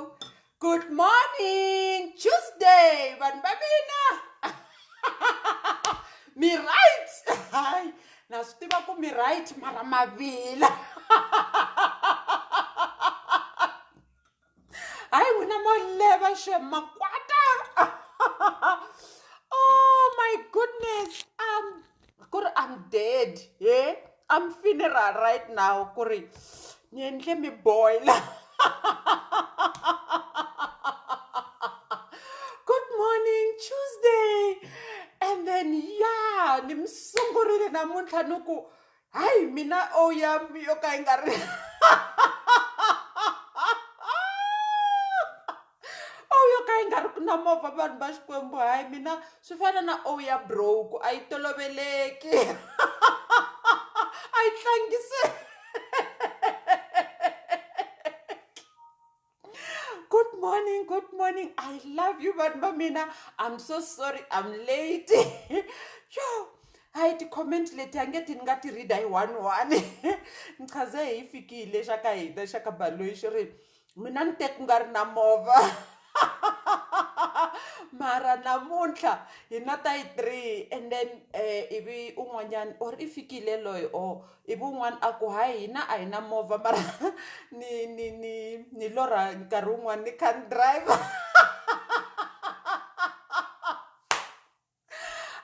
Hello. Good morning. Tuesday. Banbabina. Me right. Hi. Nasutiba ko me right mara mavila. Ay una mo leva she makwata. Oh my goodness. I'm dead. Yeah. I'm funeral right now. Kuri. Nienhle me boil. Good morning, Tuesday. And then yeah, nimsungurile namuntlha nuku. Hayi mina oyami yo ka yi nga ri. Oyo ka yi nga ri na movha vanhu va Xikwembu. Hayi mina swi fana na oya broke a yi toloveleki. A yi tlangise. Good morning, good morning. I love you, but Mamina, I'm so sorry, I'm late. Yo, I had to comment later and get in ngati read I one. Nkaze ifikile shaka ida shaka baloi shiri. Mina ntek ngari na mova. Mara namuntlha hinata yi 3 and then ivi un'wanyana or ifikile loyi or ivi un'wana a ku hayi hina a hi na movha mara ni lorha nkarhi wun'wana ni can drive.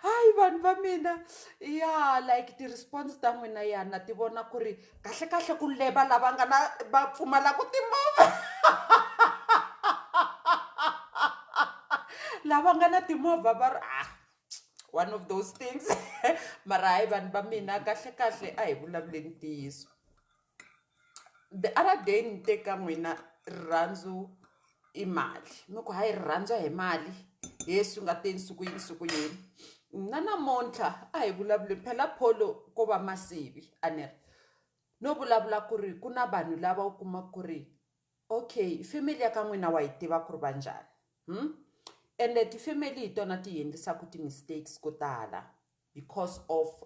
Hayi vanhu va mina ya like ti-response ta n'wina ya na ti vona ku ri kahle ku leva lava nga na va pfumalaka timovha. Lava nga na timovha va ri one of those things. Mara hayi vanhu va mina kahle a hi vulavuleni ntiyiso. The other day ni teka n'wina rirhandzu i mali mi ku hayi rirhandzu hi mali yesu nga te nsuku yini na namuntlha a hi vulavuleni phela pholo ko va masivi a ni ri no vulavula ku ri ku na vanhu lava u kuma ku ri okay family ya ka n'wina wa yi tiva ku ri va njhani ende ti-family hi tona ti endlisaka ti-mistakes ko tala because of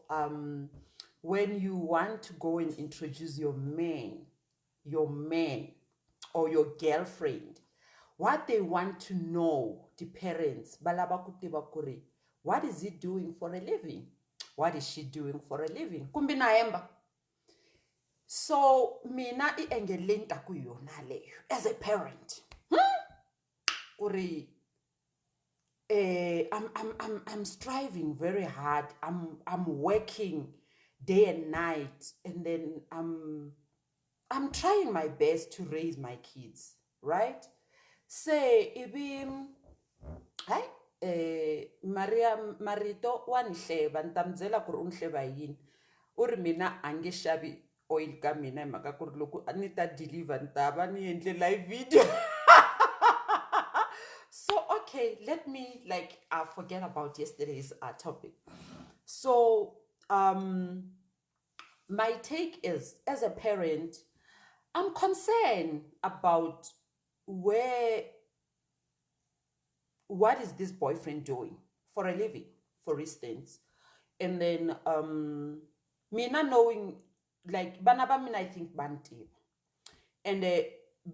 when you want to go and introduce your man or your girlfriend, what they want to know, the parents, balaba ku tiva ku ri what is he doing for a living? What is she doing for a living? Kumbi na hemba. So mina I engeleni ta ku yona leyo as a parent. Uri I'm striving very hard. I'm working day and night, and then I'm trying my best to raise my kids, right? Say even hi Maria Marito wa nihleba ntambyela ku ri u nihleba yini u ri mina a nge xavi oil ka mina hi mhaka ku ri loko a ni ta deliver ni ta va ni endle live video. So okay, let me forget about yesterday's topic. So my take is, as a parent, I'm concerned about what is this boyfriend doing for a living, for instance. And then me not knowing, like banaba mina I think banti and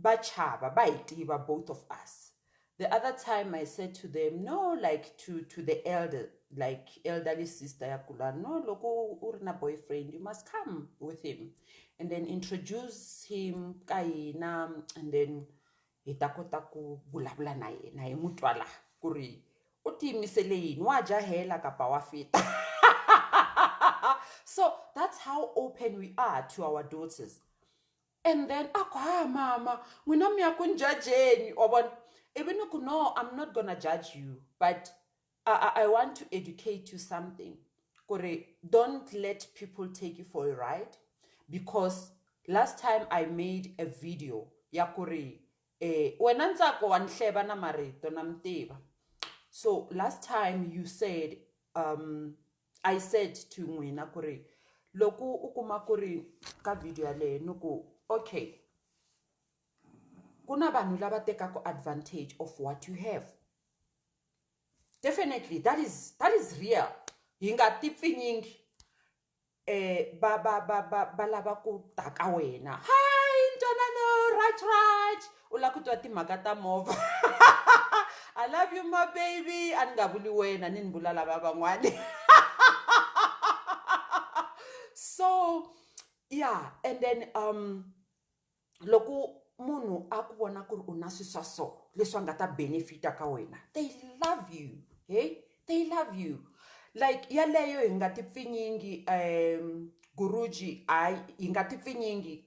bachaba baitiba, both of us. The other time I said to them, no, like to the elderly sister yakula, no, loko urina boyfriend, you must come with him and then introduce him kaina, and then itakota ku bulabula na mutwala kuri uti miselein waja hela kapa wa fita. So that's how open we are to our daughters. And then mama wena mi yakunjajeni obon even no, I'm not gonna judge you, but I want to educate you something. Kore, don't let people take you for a ride, because last time I made a video ya kore wena ntsako wa nihleba na marito na mtiva. So last time you said I said to n'wina kore loko u kuma kore ka video yaleyo nuku okay kuna vanhu lava tekaka advantage of what you have. Definitely that is real. Hi nga tipfinyingi ba lava ku taka wena. Hi ntonano right ula ku twa timhaka ta movha I love you my baby a ni nga vuli wena ni bula lava van'wani so yeah and then loko munhu a ku vona ku ri u na swilo swa so leswi nga ta benefita ka wena they love you hey they love you like yaleyo hi nga ti pfinyingi guruji hi nga ti pfinyingi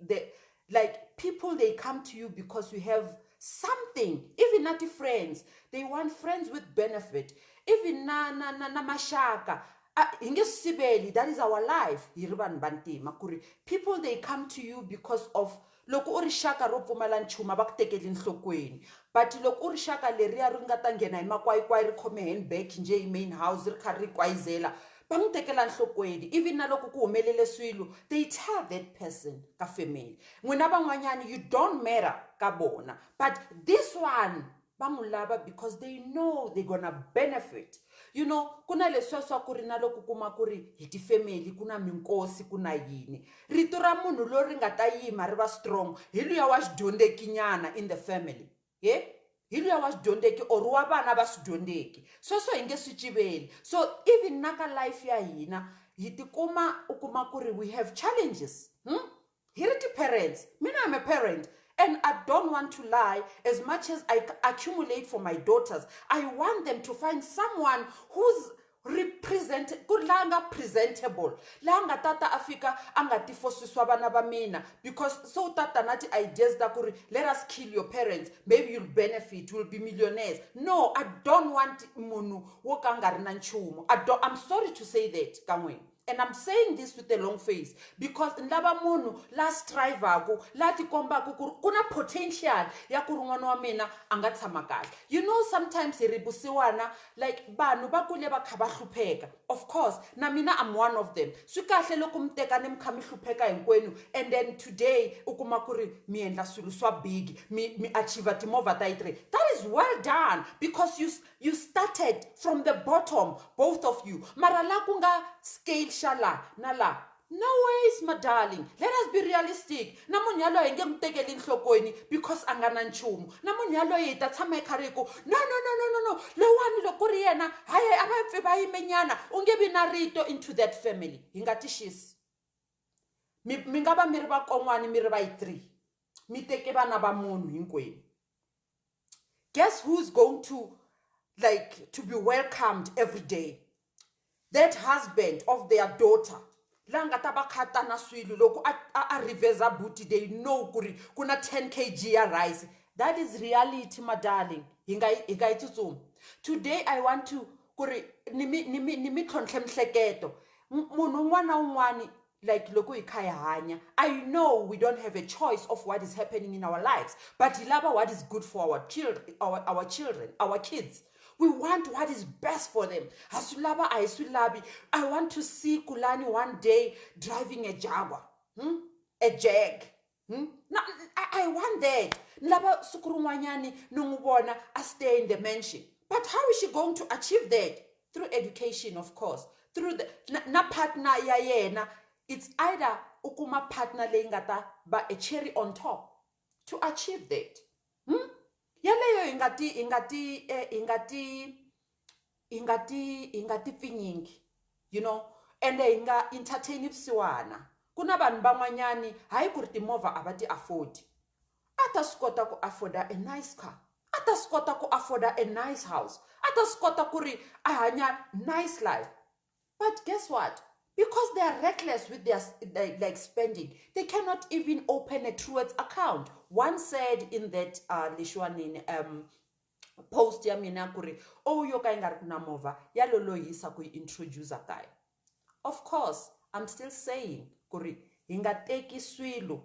like people they come to you because you have something even not friends they want friends with benefit even na mashaka hi nge siveli that is our life hi ri vanhu vantima ku ri people they come to you because of loko u ri xaka ro pfumala nchumu va ku tekeli enhlokweni but loko u ri xaka leriya ri nga ta nghena hi makwayikwayi ri khome handbag nje hi main house ri kha ri kwayizela va n'wi tekela enhlokweni even na loko ku humelele swilo they tell that person ka family n'wina van'wanyani you don't matter ka bona but this one va n'wi lava because they know they're gonna benefit you know kuna leswiya swa ku ri na loko kuma ku ri hi tifamily ku na minkosi ku na yini rito ra munhu loyi ri nga ta yima ri va strong hi luya wa xidyondzekinyana in the family hi luya wa xidyondzeki or wa vana va swidyondzeki sweswo hi nge swi civeli so even na ka life ya hina hi tikuma u kuma ku ri we have challenges hi ri ti-parents mina I'm a parent and I don't want to lie as much as I accumulate for my daughters I want them to find someone who's presentable la nga tata afika anga tifosiswa vana va mina because so tata nati ideas ta ku ri let us kill your parents maybe you'll benefit you'll be millionaires no I don't want munhu wo ka nga ri na nchumu I'm sorry to say that ka n'wina and I'm saying this with a long face because lava munhu la striveaku la ti kombaku ku na potential ya ku ri n'wana wa mina a nga tshama kahle you know sometimes hi ri vusiwana like vanhu va kule va kha va hlupheka of course na mina I'm one of them swi kahle loko mi teka ni mi kha mi hlupheka hinkwenu and then today u kuma ku ri mi endla swilo swa big mi achieve timovha ta yi3 that is well done because you started from the bottom both of you mara la ku nga scale shala na la no ways my darling let us be realistic na munhu yaloye hi nge n'wi tekeli enhlokweni because a nga na nchumu na munhu yaloye hi ta tshama hi karhi ku no lowani loko ri yena hayi a va pfi va yimenyana u nge vi na rito into that family hi nga tixisi mi nga va mi ri vakon'wani mi ri va yi3 mi teke vana va munhu hinkwenu guess who's going to to be welcomed every day that husband of their daughter la nga ta va khata na swilo loko a reverse booty they know kuri kuna 10 kg ya rice that is reality my darling hi nga yi tsutsuma today I want to kuri ni mi tlhontlhe mihleketo munhu un'wana na un'wana like loko hi kha hi hanya I know we don't have a choice of what is happening in our lives but hi lava what is good for our children our kids we want what is best for them. I want to see Kulani one day driving a Jaguar, a Jag. No, I want that. Laba sukurumanyani nungubona I stay in the mansion. But how is she going to achieve that? Through education, of course. Through the na partner ya yena. It's either ukuma partner leingata but a cherry on top to achieve that. Yaleyo ingati pfinyingi you know and inga entertain vusiwana kuna vanhu van'wanyani hayi ku ri timovha a va ti afford a ta swi kota ku afforda a nice car a ta swi kota ku afforda a nice house a ta swi kota ku ri a hanya nice life but guess what because they are reckless with their spending they cannot even open a Truworths account one said in that lishwanini post ya mina kuri yo ka inga ri kuna movha ya lolohisa ku introduce kaya of course I'm still saying kuri hi nga teki swilo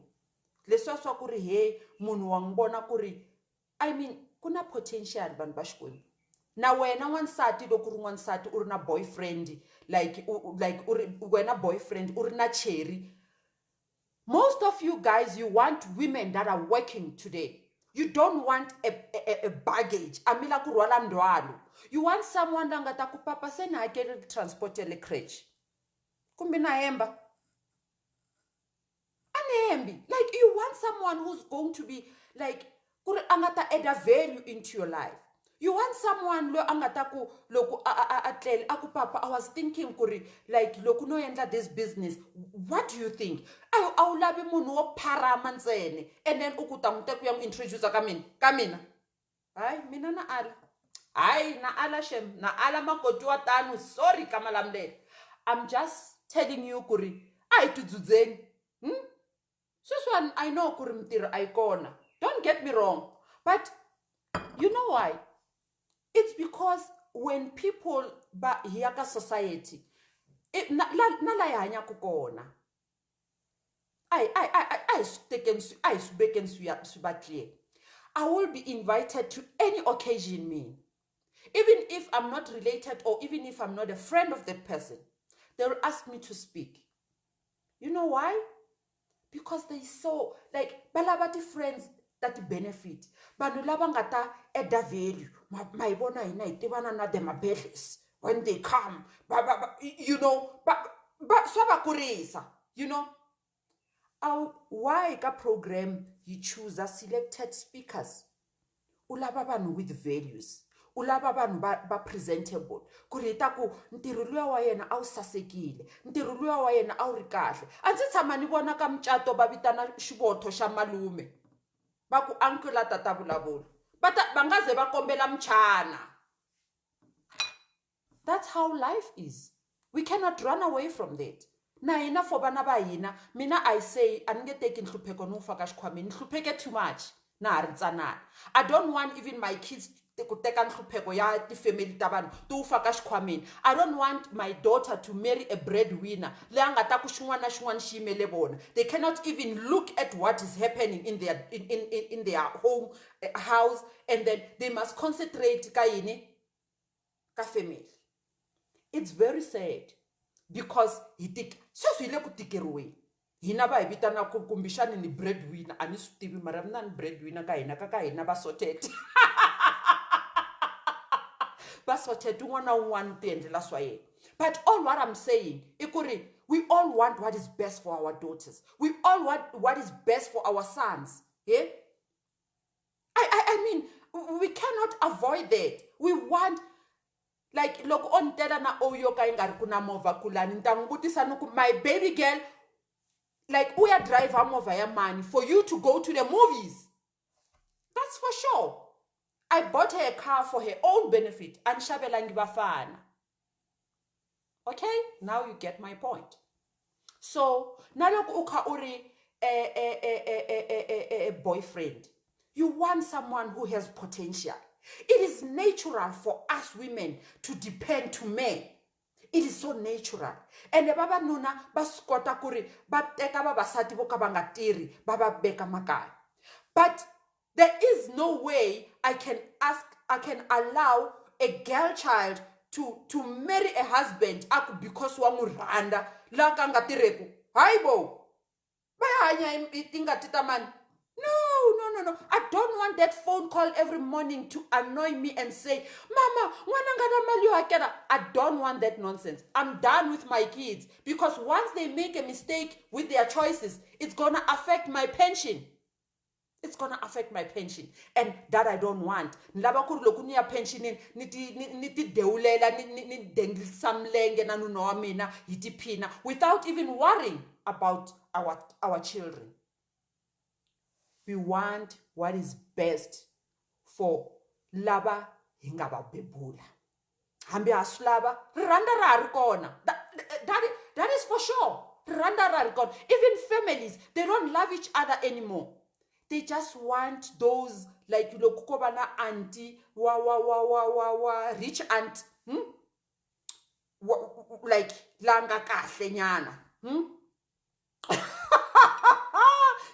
leswa swa kuri he munhu wa ngibona kuri I mean kuna potential vanhu va xikwembu na wena n'wansati loko ri n'wansati u ri na boyfriend like wena boyfriend u ri na cherry most of you guys you want women that are working today. You don't want a baggage. Amila kurwala ndwalo. You want someone that ngata ku papa se na hakeli transport le crèche. Kumbe na hemba. Anehembi. Like you want someone who's going to be like kuri angata add a value into your life. You want someone lo angata ku loku atlele aku papa, I was thinking kuri like loku no endla this business, what do you think? Awu labi munhu wo pharama ntsene and then ukuta n'wi ku ya n'wi introduce ka mina hayi mina na ala hayi na ala shem na ala makoti wa tanu, sorry kamalamlele. I'm just telling you kuri ayi tudzudzeni this one I know kuri mtirho ayikona, don't get me wrong, but you know why? It's because when people ba hiya society na la ya hanya ku kona I will be invited to any occasion, me. Even if I'm not related or even if I'm not a friend of that person, they will ask me to speak. You know why? Because they saw, like, balabati friends that benefit. But laba ngata edda value. My bona ina itibana na them Mabedles when they come. You know, but swaba kurisa, you know. Why ka program you choose a selected speakers? Ulaba banu with values. Ulaba banu ba presentable. Kurita ku ntirho luya wa yena awu sasekile. Ntirho luya wa yena awu ri kahle. Andzi tshama ni vona ka mucato ba vitana xivotho xa malume. Ba ku uncle tata vulavula. Bangaze ba kombela mchana. That's how life is. We cannot run away from that. Na ina for bana ba hina, mina I say aninge take nhlupheko no faka xikhwameni, nhlupheke too much. Na ritsanana. I don't want even my kids to take nhlupheko ya ti family ta vanhu to faka xikhwameni. I don't want my daughter to marry a breadwinner. Le anga ta ku xin'wana na xin'wana xi yimele vona. They cannot even look at what is happening in their home house, and then they must concentrate ka yini ka family. It's very sad. Because he think so swile ku tikeriweni hina ba hibitana ku kumbishani ni breadwinner ani swi tivi mara mina ni breadwinner ka hina ba sorted ba sorted un'wana un'wana ti endlela swa yena. But all what I'm saying ikuri we all want what is best for our daughters, we all want what is best for our sons. Yeah, I mean we cannot avoid that. We want, like, look on tela na oyo ka ingari kuna mova kulani ntangutisa nuku my baby girl, like uya drive mova ya money for you to go to the movies. That's for sure. I bought her a car for her own benefit and shabelangi bafana. Okay, now you get my point. So naloku uka uri a boyfriend, you want someone who has potential. It is natural for us women to depend to men. It is so natural. And baba nuna baskota kuri bateka babasati boka bangatiri baba beka makaya. But there is no way I can allow a girl child to marry a husband because wa muranda la kangatireko. Haibo. Bayanya itinga titaman. No. I don't want that phone call every morning to annoy me and say, Mama, I don't want that nonsense. I'm done with my kids, because once they make a mistake with their choices, it's going to affect my pension. It's going to affect my pension. And that I don't want. Without even worrying about our children. We want what is best for laba hingaba bebula. Hambi aslaba randa rarikona. That is for sure. Randa rarikona. Even families, they don't love each other anymore. They just want those, like, you know, kukobana auntie, rich aunt, like langa kahle nyana.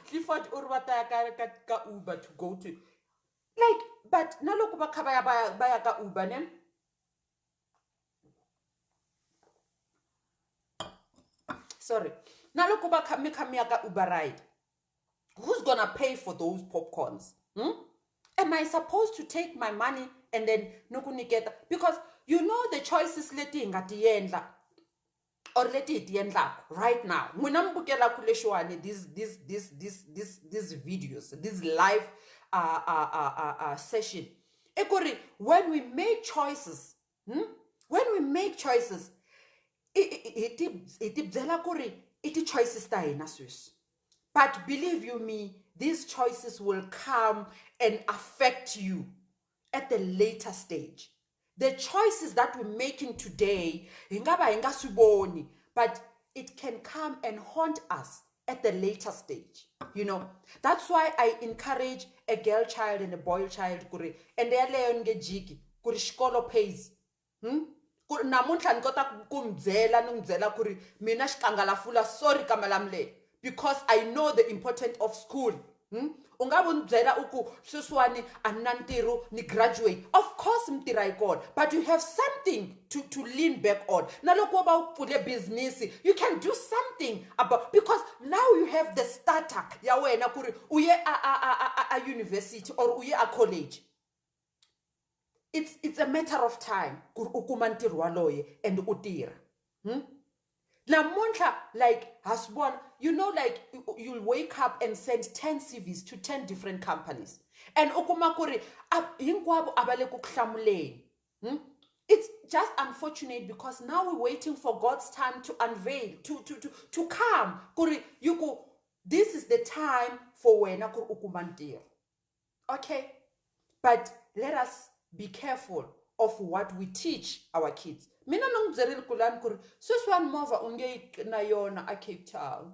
Clifford Urwata ka Uber to go to, like, but naloku bakabaya baya ka Uber nem. Sorry, naloku bakamia ka Uber ride. Who's gonna pay for those popcorns? Am I supposed to take my money and then nukuniketa? Because you know the choices leti ngatiendla. Or let it end up right now. These videos, these live session. Ekuri, when we make choices, when we make choices, it choices ta hina sis. But believe you me, these choices will come and affect you at the later stage. The choices that we're making today, but it can come and haunt us at the later stage. You know, that's why I encourage a girl child and a boy child, and they're learning jiki, skolo pays. Namuntlha ni kota ku mi byela ni n'wi byela ku ri mina xikangalafula sorry kamalamle, because I know the importance of school. U nga vu ni byela u ku sweswiwani a ni na ntirho ni graduate, of course mi tirha hi kona, but you have something to lean back on. Na loko wo va u pfule business, you can do something about, because now you have the starter ya wena ku ri u ye a university or u ye a college. It's a matter of time ukuma ntirho waloye and utira. Namuntlha, like hasbon, you know, like you'll wake up and send 10 CVs to 10 different companies, and ukuma kuri hinkwavo abale ku kuhlamuleni. It's just unfortunate because now we're waiting for God's time to unveil, to come. Kuri yuku, this is the time for wena kuri ukuma ntirho. Okay, but let us be careful of what we teach our kids. Mina nongzeril kulan kur suswan mova unge na yona a Cape Town.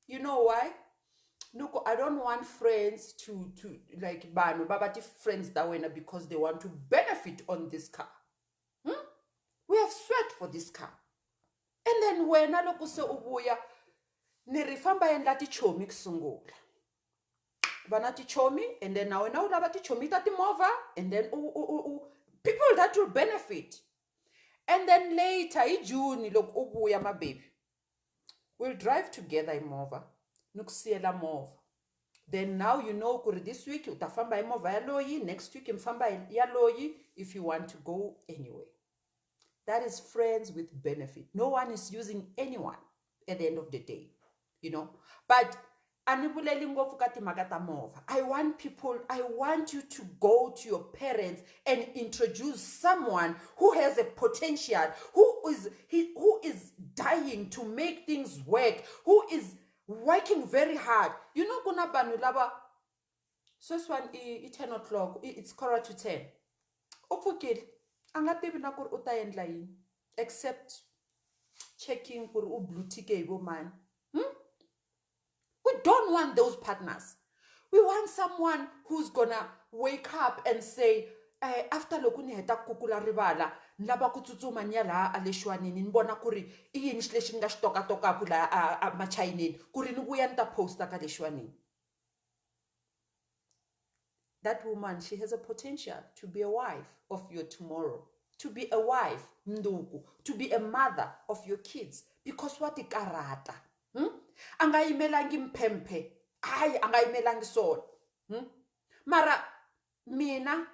You know why? Nuko, I don't want friends to like banu babati friends that wena because they want to benefit on this car. We have sweat for this car. And then when I look so ubuya nirifamba endla tichomi kusungula. Banati chomi, and then now labati chomi tati mova, and then people that will benefit. And then later, June, look ubuya my baby. We'll drive together in mova. Nuksiela mova. Then now you know this week utafamba mova yaloyi, next week mfamba yaloyi if you want to go anyway. That is friends with benefit. No one is using anyone at the end of the day, you know. But I want you to go to your parents and introduce someone who has a potential, who is dying to make things work, who is working very hard. You know, kuna banu laba. So this one 10 o'clock. It's 9:45. Upukil. Angatibi na kur utayendla yin. Except checking kur blue ticket man. We don't want those partners. We want someone who's gonna wake up and say, after lokuni heta kukula rivala, nlaba kutsutsuma nyala aleshwanini, nbona kuri, iyi nishleshin nga shtoka toka kula machainin, kuri nuguya nta posta ka leshwanini. That woman, she has a potential to be a wife of your tomorrow, to be a wife, ndugu, to be a mother of your kids, because what ikarata. Angayimelangi mpempe, hayi angayimelangi sona. Mara mina,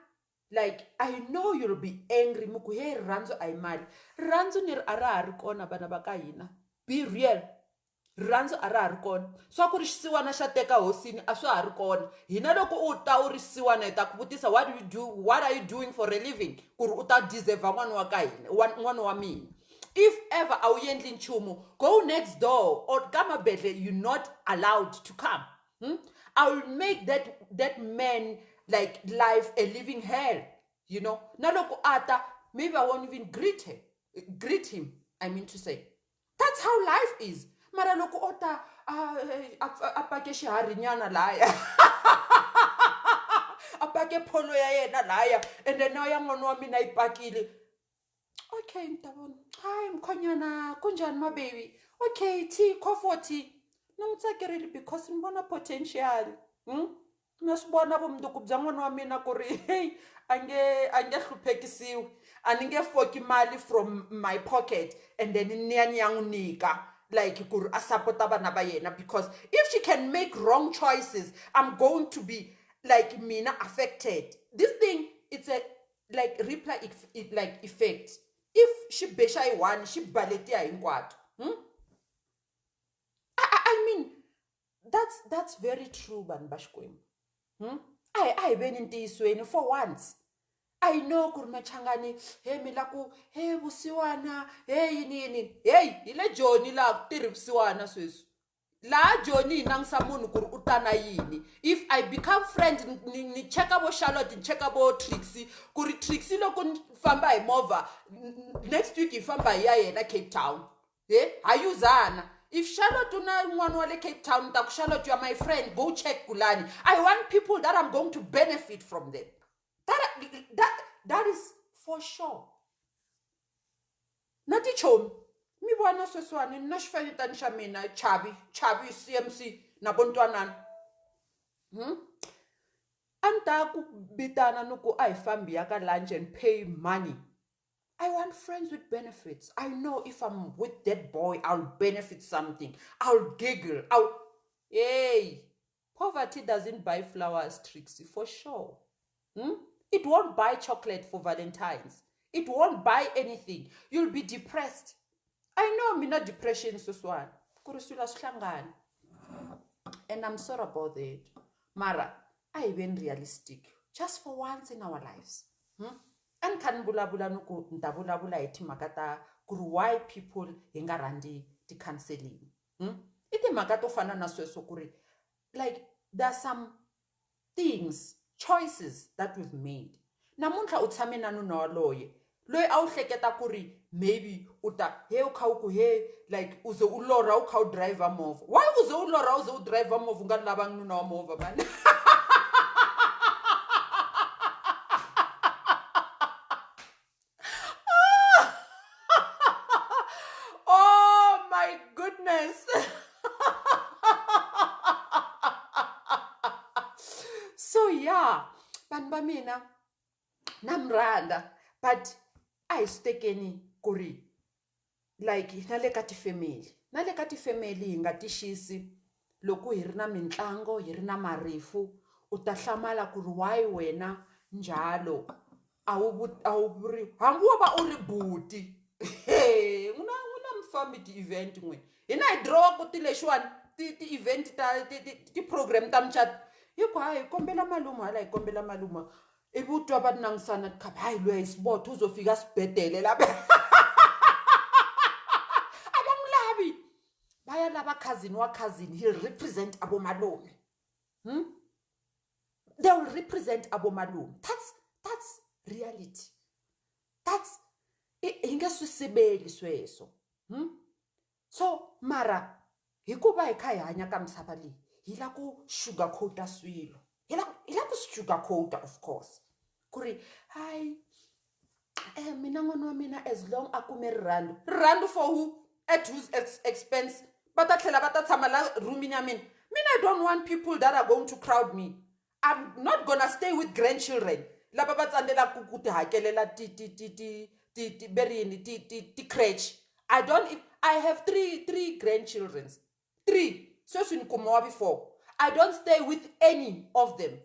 like, I know you'll be angry. Muku hey ranzo aimali. Ranzo nir ara kona bana bakayina. Be real. Ranzo ara kona. So akurishisiwa na shateka hosini aswa arikona. Hina loko uta urisiwa na itakubutisa, what do you do? What are you doing for a living? Kuru uta deserve one wakayina, one wa mini. If ever awuyendli nchumu, go next door, or Aggy Mabedlhe, you're not allowed to come. I will make that man like life a living hell. You know, naloko ata, maybe I won't even greet him. I mean to say, that's how life is. Mara loko ota apake shihari nyana laya, apake polo ya yena laya, and then now yangono wa mina ipakile. Okay, mtabona. Hi, mkhonyana, kunjani my baby? Okay, tea, coffee, tea. Nongitsakerile because ngibona potential. Nasibona bomntu kubzangwana wa mina kuri, hey, ange hluphekisiwe. Aninge foki mali from my pocket and then niyangunika like kuri asapota bana ba yena, because if she can make wrong choices, I'm going to be like mina affected. This thing, it's a like reply like effect. If she besha one, she baletia in what? I mean, that's very true, Ban Bashkwim. I been in this way for once. I know kurmachangani, hey milaku, hey busiwana, hey nini, hey ile Johnny la tiripsiwana swesu. La Johnny nang samun kur utana yini. If I become friend ni check abo Charlotte, ni check abo Trixie, kuri Trixie lo kun famba imova. Next week ifamba ya na Cape Town. Ayuzana. If Charlotte una mwanwale Cape Town, tak Charlotte, you are my friend, go check Kulani. I want people that I'm going to benefit from them. That is for sure. Nati chom. Mi bwana sweswani nashifanya tanisha mina chabi CMC na bontwanan. Anta kubitana nuku I fambi yaka lunch and pay money. I want friends with benefits. I know if I'm with that boy, I'll benefit something. I'll giggle. Hey, poverty doesn't buy flowers, Trixie, for sure. It won't buy chocolate for Valentine's. It won't buy anything. You'll be depressed. I know mina depression suswan. Kurusula slangan. And I'm sorry about that. Mara, I been realistic. Just for once in our lives. And kan bula nuku ntabula iti makata kuru why people ingarandi di counseling. Iti makato fana na sweso kuri. Like there are some things, choices that we've made. Namunta utame nanu no loye. Loye au hleketa kuri maybe uta he ukauku he like uze ulora ukau drive a move. Why uze ulora uze drive a move ngana bang no move man. Oh my goodness. So yeah, banbamina namranda, but I stekeni kuri like nalekati family ngatishisi loku hirina mintlango hirina marifu utahlamala kuri why wena njalo awuburi hanguba uri buti hey una mfambi ti event ngwe ina draw kuti leshwan ti event ti program tamchat yiko hayi kombela maluma hala ikombela maluma ebutwa abanangisana khapha hayi lo isibotho uzofika sibhedele lapha abangulabi baya laba cousin he'll represent abomalume they will represent abomalume. That's reality. That's ingaswisibeli sweswo. So mara hikuba ekhaya hanya kamsabali hila ku sugarcoat swilo hila ku sugarcoat of course kuri hi mina ngono mina as long akume rand for who at whose expense batatlela batatshama la room ya mina I don't want people that are going to crowd me. I'm not gonna stay with grandchildren laba batsandela kukuti hakelela ti berini ti crèche. I have three grandchildren. 3. So sinikumoa before. I don't stay with any of them.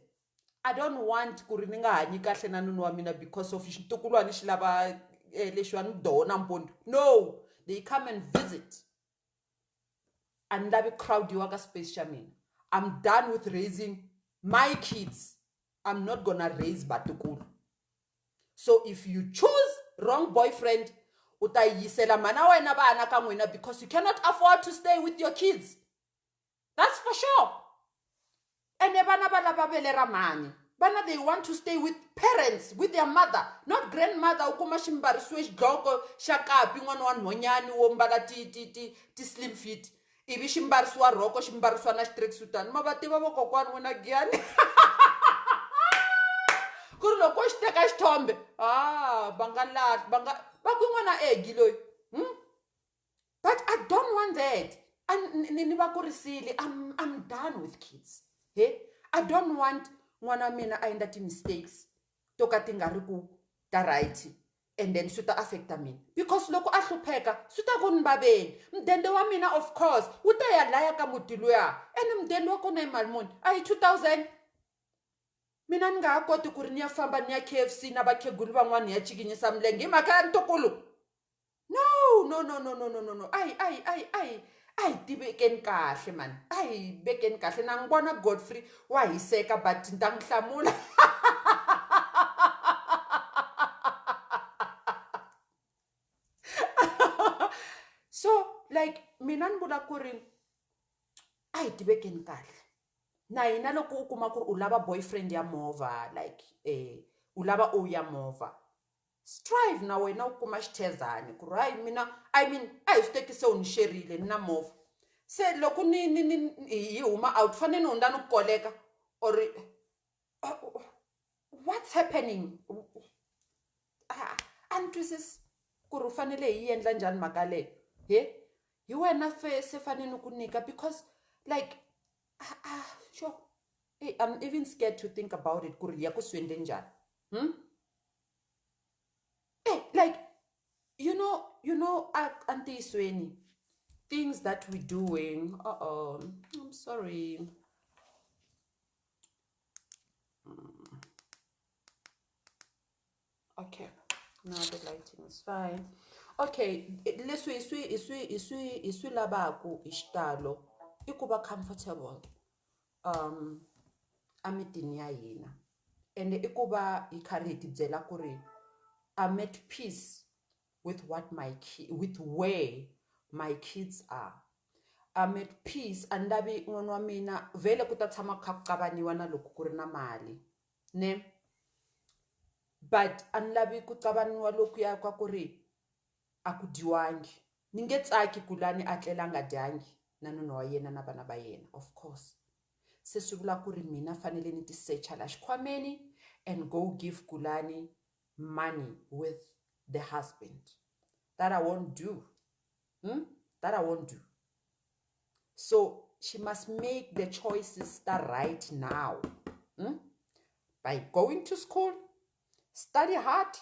I don't want kurininga hanyi kahle na nunu wa mina because of shitukulwani shilaba leshwani dona mpondo. No, they come and visit. And labi crowd waka space shamin. I'm done with raising my kids. I'm not gonna raise batukulu. So if you choose wrong boyfriend, utayisela mana wena bana ka n'wina because you cannot afford to stay with your kids. That's for sure. And bana balaba belera mani. Bana they want to stay with parents, with their mother, not grandmother. Ukuma shimbariswe gloko shakapi ngwana wa nhonyani wo mbala ti slim fit. Ibi shimbariswa roko shimbariswa na tracksuit. Mabati babo kokwana wena giani. Kurlo ko shteka shtombe. Bakungwana Aggy loy. But I don't want that. And I'm done with kids. Hey? I don't want ngwana mina aenda ti mistakes. Toka tingariku ta right. And then suta affecta me. Because loko ahlupheka, suta kunibabeni. Mdende wa mina of course. Utaya laya ka mutiluya. And mdende wako na imali muni. 2,000. Mina ngakoti kuri niya famba niya KFC na bakhegulu ban'wana niya chikinyisa mlenge. Mhaka ya ntukulu. No. Ay tibekeni kahle man. Ay bekeni kahle na ngibona Godfrey wahiseka but ndangihlamula. So like mina nibula ku ri ay tibekeni kahle. Na hina loko u kuma ku ri u lava boyfriend ya movha like u lava o ya movha. Strive na wena u kuma xithezani ku ri hayi mina I mean a hi swi teki se u ni sherile ni na movha. Se loko ni hi huma out fane ni hundza ni ku koleka or what's happening? A ni twisisi ku ri u fanele hi endla njhani mhaka leyi. Hi wena se fane ni ku nyika because like sure. Hey, I'm even scared to think about it ku ri ya ku swi endle njhani. Hey, like you know Auntie Sweni, things that we're doing. I'm sorry. Okay, now the lighting is fine. Okay, leswi iswi labaku ishtalo ikuba comfortable amitini ya hina and ikuba ikariti dzela kuri I'm at peace with where my kids are. I'm at peace and ndavi n'wana wa mina vele ku ta tshama kha ku qabaniwa na loko ku ri na mali ne but a ni lavi ku qabaniwa lokuya kwa ku ri a ku dyiwangi ni nge tsaki Gulani a tlela nga dyangi na nuna wa yena na vana va yena of course se swi vula ku ri mina fanele ni ti secha la xikhwameni and go give Gulani money with the husband. That I won't do. That I won't do. So she must make the choices that right now. By going to school, study hard,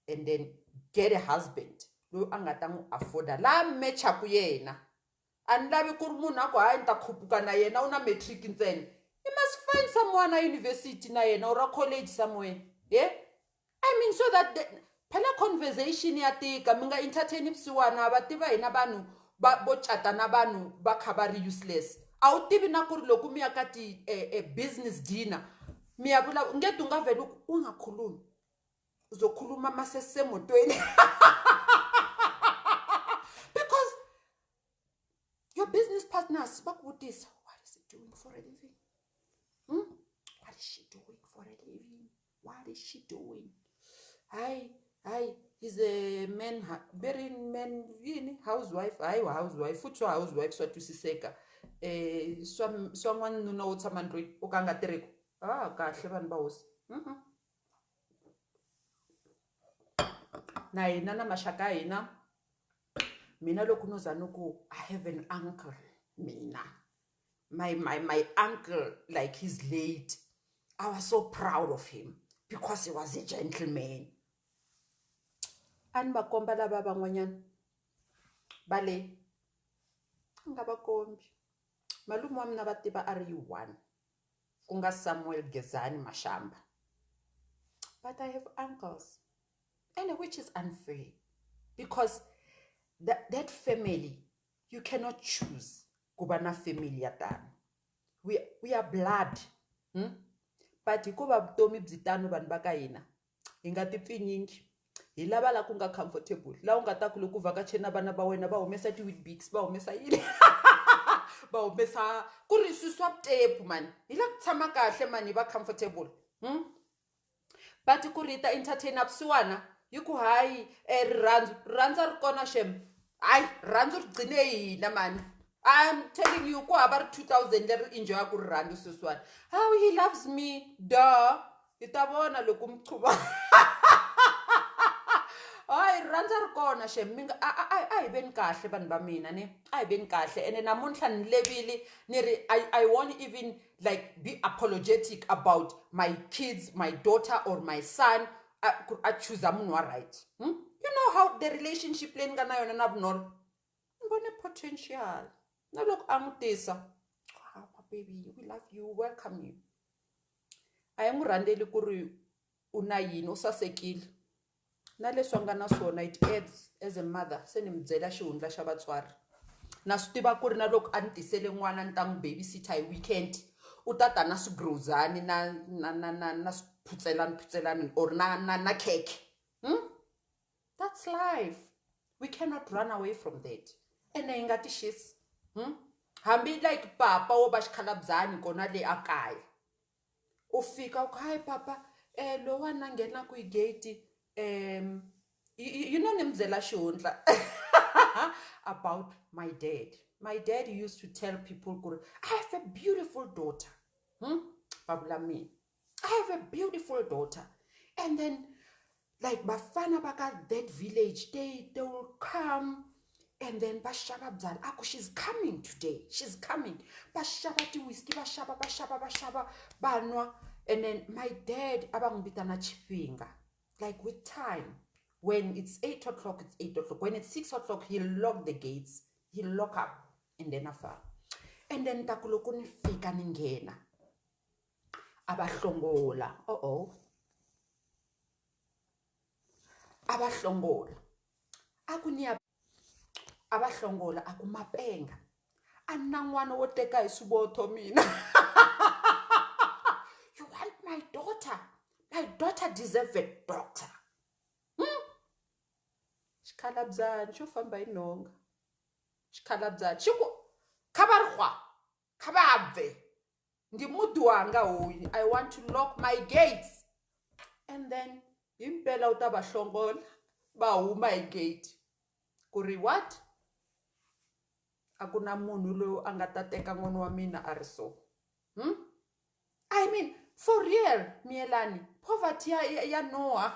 and then get a husband. Lo angata n'wi afforda la mecha ku yena. Anlavi ku ri munhu a ku hayi ni ta khupuka na yena una matric ntsena. You must find someone at university na yena or a college somewhere. Yeah? I mean so that phela conversation ya tika mi nga entertain vusiwana va tiva hina vanhu vo cata na vanhu va kha va ri useless. A wu tivi na ku ri loko mi ya ka ti business dinner mi ya vula nge tu nga veli u nga khulumi uzokhuluma masese motweni because your business partners va ku vutisa what is he doing for a living? What is she doing for a living? What is she doing? Hi, he's a man, very man, housewife. Housewife, futhi housewife swa twisiseka. Someone nuna wo tshama ndlwini u ka nga tirhiko. Kahle vanhu va hosi. Na hina na maxaka hina mina loko no za ku I have an uncle mina. My uncle, like he's late. I was so proud of him because he was a gentleman. Ani bakomba lava van'wanyana bale nga bakombi malume wa mina va tiva a ri one ku nga Samuel Gezani Mashamba, but I have uncles and which is unfair because that family you cannot choose kuba na family ya tano. We are blood. But hikuva vutomi byi tano vanhu va ka hina hi nga ti pfinyingi hi lava la ku nga comfortable la u nga ta ku loko vhakachena vana va wena va humesa ti-Weetabix va humesa yini va humesa ku ri swi swa tepu man hi la ku tshama kahle man hi va comfortable. But ku ri ta entertainer vusiwana hi ku hayi rirhandzu ri kona shem hayi rirhandzu ri gcine hina man. I'm telling you, ko hava 2000 leri enjoy ku rirhandzu sweswiwana. How he loves me, duh. Hi ta vona loko mi chuva. Hayi rirhandzu ri kona shem mi nga a hi veni kahle vanhu va mina ne a hi veni kahle ene namuntlha ni levile ni ri I won't even like be apologetic about my kids, my daughter or my son a choose munhu wa right. You know how the relationship leyi ni nga na yona na vunolo ni vone potential. Na loko a n'wi tisa my baby we love you, welcome you. A hi n'wi rhandzeli ku ri u na yini u sasekile na leswi a nga na swona it adds as a mother se ni mi byela xihundla xa vatswari na swi tiva ku ri na loko a ni tisele n'wana ni ta n'wi babysitter hi weekend u ta ta na swigrozani na swiputselani or na cake. That's life. We cannot run away from that. Ene hi nga ti xisi. Hambi like papa wo va xikhalabzani kona le a kaya u fika u hi papa lo wa na nghena ku gate you know ni mi byela xihundla about my dad. My dad used to tell people ku I have a beautiful daughter. Babula me. I have a beautiful daughter. And then like bafana baka that village, they will come and then bashaba bzal ako she's coming today. She's coming. Bashaba ti whiskey bashaba banwa. And then my dad abangibitana chipinga. Like with time. When it's 8 o'clock, it's 8 o'clock. When it's 6 o'clock, he'll lock the gates. He'll lock up. And then after. And then takulokuni fika ningena. Abahlongola. Abahlongola. Akunia abahlongola akumapenga. Anangwana wo teka isuboto mina. You want my daughter? My daughter deserves a doctor. Xikhalabzani xo famba hi nhonga. Xikhalabzani xiku khabarhwa khababve ndi muti wanga hoyi. I want to lock my gates. And then impela u ta va hlongola va huma hi gate ku ri what a ku na munhu loyi a nga ta teka n'wana wa mina a ri so. I mean for real Mielani, poverty ya noha.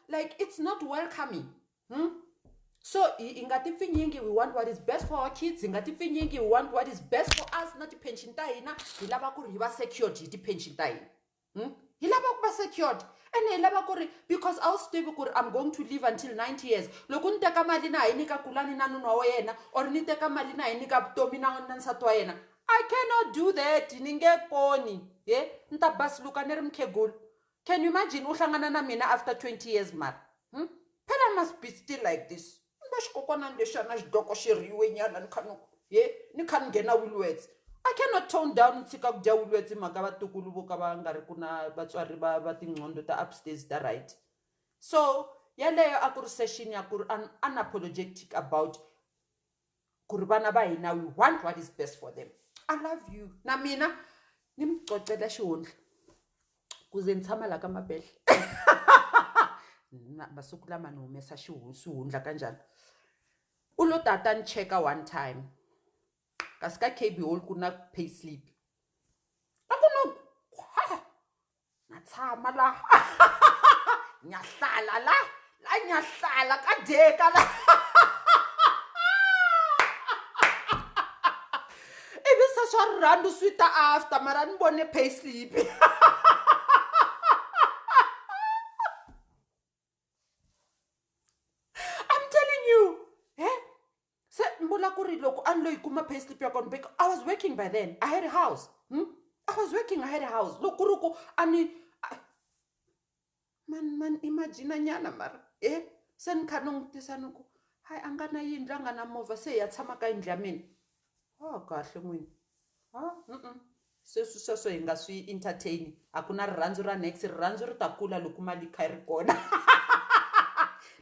Like it's not welcoming. So ingati finyingi we want what is best for our kids. Ingati finyingi we want what is best for us. Not pension ta hina hilava ku ri hi va secured hi ti pension ta hina. Hilava ku va secured. And hilava ku ri because I'll stay ku ri I'm going to live until 90 years. Loko ni teka mali na hi nika kulani na nuna wa yena or ni teka mali na hi nika vutomi na nsati wa yena. I cannot do that. Ninge koni. Nta basiluka ni ri mkhegulu. Can you imagine uhlangana na mina after 20 years mar? Phela must be still like this. Ndashikokona ndeshana xidoko xiriwe nyana ni khan nghena Woolworths. I cannot tone down tsika ku dya Woolworths mhaka vatukulu vo ka va nga ri ku na vatswari va tinqondo ta upstairs ta right. So yaleyo a ku ri session ya ku ri unapologetic about ku ri vana va hina we want what is best for them. I love you. Na mina ni micocela xihundla kuze ni tshama la ka Mabedlhe. Masiku lama ni humesa xihundla kanjani. U lo tata ni cheka one time. Kasi ka KB Hall ku na pay slip. A ku no na tshama la. Nyahlala la nyahlala ka deka la. Ibi sa swa randu swita after mara ni bone pay slip. I was working by then. I had a house. I was working. I had a house. Look, kuruko ani man imagine nyana mara. Sen kanong tisanuko. Hai angana yindla ngana mova se ya tshama ka indla mina. Oh kahle n'wini. So hinga swi entertain. Akuna rirhandzu ra next rirhandzu ri ta kula loko mali kha ri kona.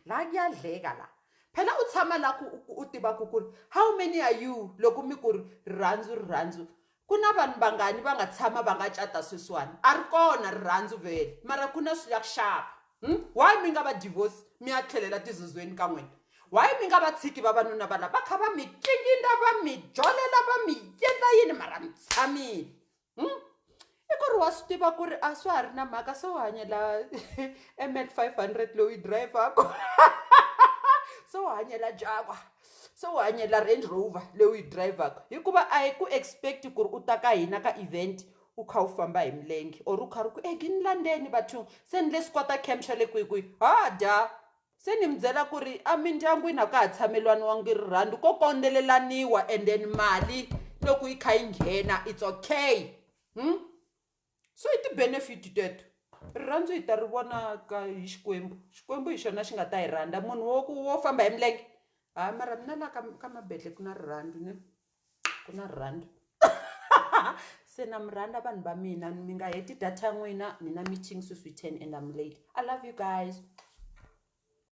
La kuyadleka la. Phela u tshama la u tiva ku ri how many are you loko mi ku ri rirhandzu ku na vanhu vangani va nga tshama va nga cata sweswiwani a ri kona rirhandzu vele mara ku na swi ya ku xava. Why mi nga va divorce mi ya tlhelela tizuzweni ka n'wina? Why mi nga va tshiki vavanuna va lava va kha va mi kinginda va mi jolela va mi endla yini mara mi tshamile? I ku ri wa swi tiva ku ri a swa ha ri na mhaka se u hanyela ML 500 loyi driverako. So hanyela Jaguar. So hanyela Range Rover leyi driveraka. Hikuva a hi ku expect ku ri u ta ka hina ka event u kha u famba hi milenge or u khari ku gini landeni bathu se ni le Squatter camp xa le kwikwi. Da se ni mi byela ku ri a mindyangwini a ka ha tshamelaniwangi rirhandzu ko kondelelaniwa and then mali loko yi kha yi nghena it's okay. So i ti-benefit teto rirhandzu hi ta ri vona hi xikwembu hi xona xi nga ta hi rhandza munhu wo famba hi milenge mara mina la ka Mabedlhe ku na rirhandzu ne ku na rirhandzu se na mi rhandza vanhu va mina mi nga heti data ya n'wina ni na meeting sweswi 10 and I'm late. I love you guys.